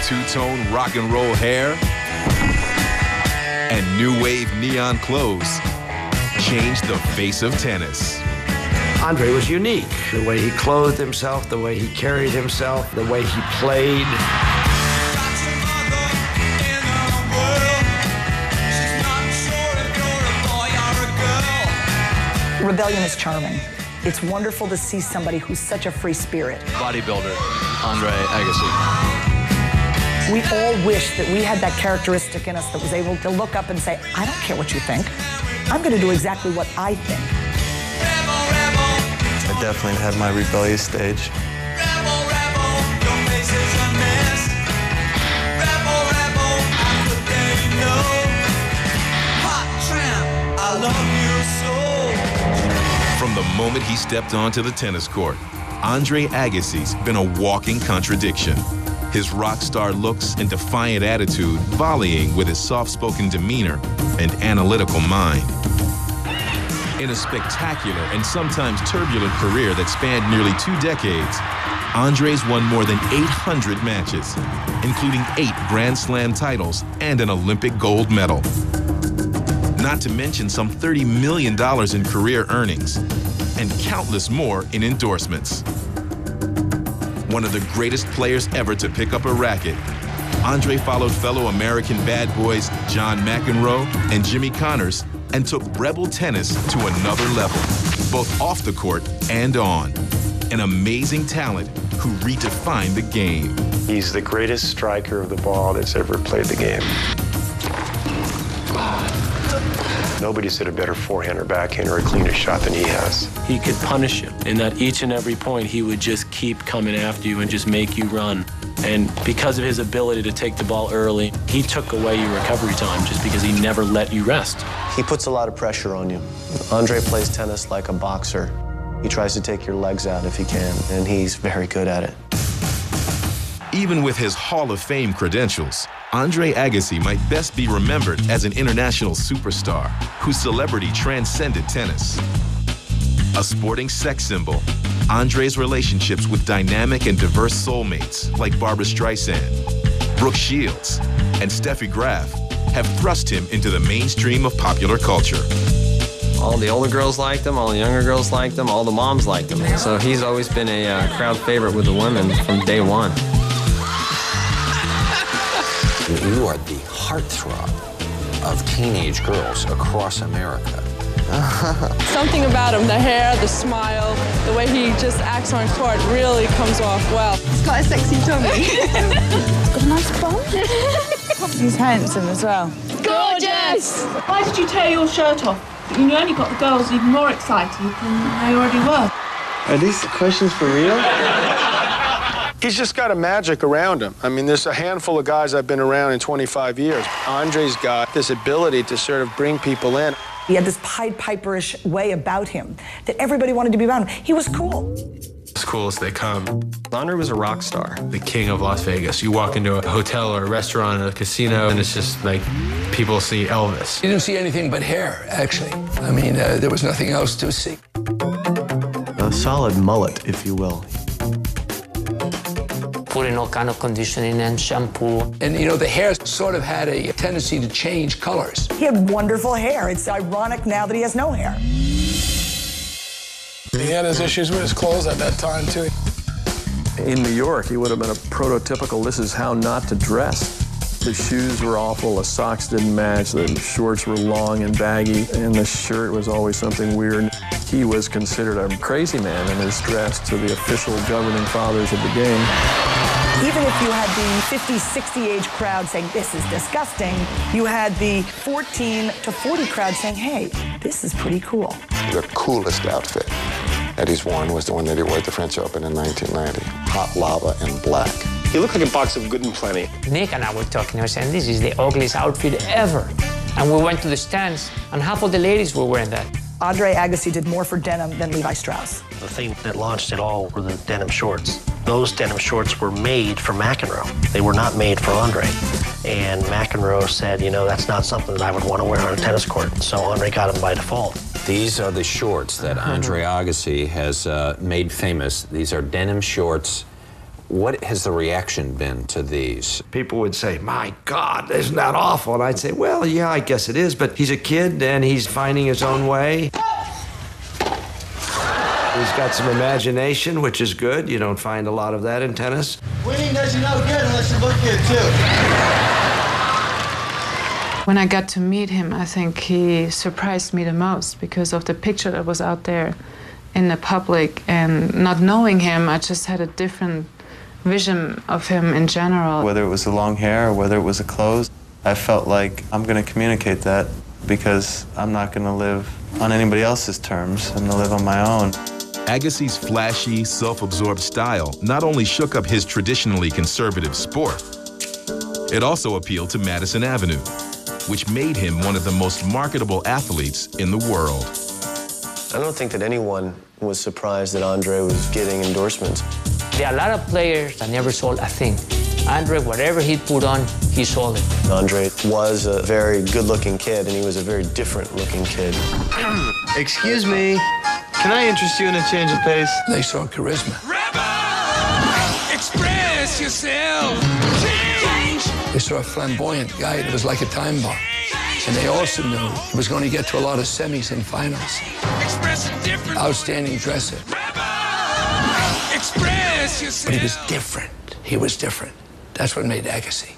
two-tone rock and roll hair and new wave neon clothes changed the face of tennis. Andre was unique. The way he clothed himself, the way he carried himself, the way he played. Rebellion is charming. It's wonderful to see somebody who's such a free spirit. Bodybuilder, Andre Agassi. We all wish that we had that characteristic in us that was able to look up and say, I don't care what you think. I'm going to do exactly what I think. I definitely had my rebellious stage. From the moment he stepped onto the tennis court, Andre Agassi's been a walking contradiction. His rock star looks and defiant attitude volleying with his soft-spoken demeanor and analytical mind. In a spectacular and sometimes turbulent career that spanned nearly 2 decades, Andre's won more than 800 matches, including 8 Grand Slam titles and an Olympic gold medal. Not to mention some $30 million in career earnings and countless more in endorsements. One of the greatest players ever to pick up a racket, Andre followed fellow American bad boys John McEnroe and Jimmy Connors and took Rebel tennis to another level, both off the court and on. An amazing talent who redefined the game. He's the greatest striker of the ball that's ever played the game. Nobody's hit a better forehand or backhand or a cleaner shot than he has. He could punish you, and at each and every point, he would just keep coming after you and just make you run. And because of his ability to take the ball early, he took away your recovery time just because he never let you rest. He puts a lot of pressure on you. Andre plays tennis like a boxer. He tries to take your legs out if he can, and he's very good at it. Even with his Hall of Fame credentials, Andre Agassi might best be remembered as an international superstar whose celebrity transcended tennis. A sporting sex symbol, Andre's relationships with dynamic and diverse soulmates like Barbra Streisand, Brooke Shields, and Steffi Graf have thrust him into the mainstream of popular culture. All the older girls liked him, all the younger girls liked him, all the moms liked him. So he's always been a crowd favorite with the women from day one. You are the heartthrob of teenage girls across America. Something about him, the hair, the smile, the way he just acts on court really comes off well. He's got a sexy tummy. Got a nice bum. He's handsome as well. Gorgeous! Why did you tear your shirt off? You only got the girls even more excited than they already were. Are these questions for real? He's just got a magic around him. I mean, there's a handful of guys I've been around in 25 years. Andre's got this ability to sort of bring people in. He had this Pied Piper-ish way about him that everybody wanted to be around him. He was cool. As cool as they come. Andre was a rock star. The king of Las Vegas. You walk into a hotel or a restaurant or a casino, and it's just like people see Elvis. You didn't see anything but hair, actually. I mean, there was nothing else to see. A solid mullet, if you will. Putting all kind of conditioning and shampoo. And, you know, the hair sort of had a tendency to change colors. He had wonderful hair. It's ironic now that he has no hair. He had his issues with his clothes at that time, too. In New York, he would have been a prototypical, this is how not to dress. The shoes were awful, the socks didn't match, the shorts were long and baggy, and the shirt was always something weird. He was considered a crazy man in his dress to the official governing fathers of the game. Even if you had the 50, 60 age crowd saying, this is disgusting, you had the 14 to 40 crowd saying, hey, this is pretty cool. The coolest outfit that he's worn was the one that he wore at the French Open in 1990. Hot lava and black. He looked like a box of good and plenty. Nick and I were talking, I was saying, this is the ugliest outfit ever. And we went to the stands, and half of the ladies were wearing that. Andre Agassi did more for denim than Levi Strauss. The thing that launched it all were the denim shorts. Those denim shorts were made for McEnroe. They were not made for Andre. And McEnroe said, you know, that's not something that I would want to wear on a tennis court. So Andre got them by default. These are the shorts that Andre Agassi has made famous. These are denim shorts What has the reaction been to these? People would say, my God, isn't that awful? And I'd say, well, yeah, I guess it is, but he's a kid and he's finding his own way. He's got some imagination, which is good. You don't find a lot of that in tennis. Winning does you no good unless you look good, too. When I got to meet him, I think he surprised me the most because of the picture that was out there in the public. And not knowing him, I just had a different vision of him in general. Whether it was the long hair or whether it was the clothes, I felt like I'm going to communicate that because I'm not going to live on anybody else's terms. I'm going to live on my own. Agassi's flashy, self-absorbed style not only shook up his traditionally conservative sport, it also appealed to Madison Avenue, which made him one of the most marketable athletes in the world. I don't think that anyone was surprised that Andre was getting endorsements. There are a lot of players that never sold a thing. Andre, whatever he put on, he sold it. Andre was a very good-looking kid, and he was a very different-looking kid. Excuse me, can I interest you in a change of pace? They saw charisma. Express yourself. Change. They saw a flamboyant guy that was like a time bomb. And they also knew he was going to get to a lot of semis and finals. Outstanding dresser. Express yourself. But he was different. He was different. That's what made Agassi.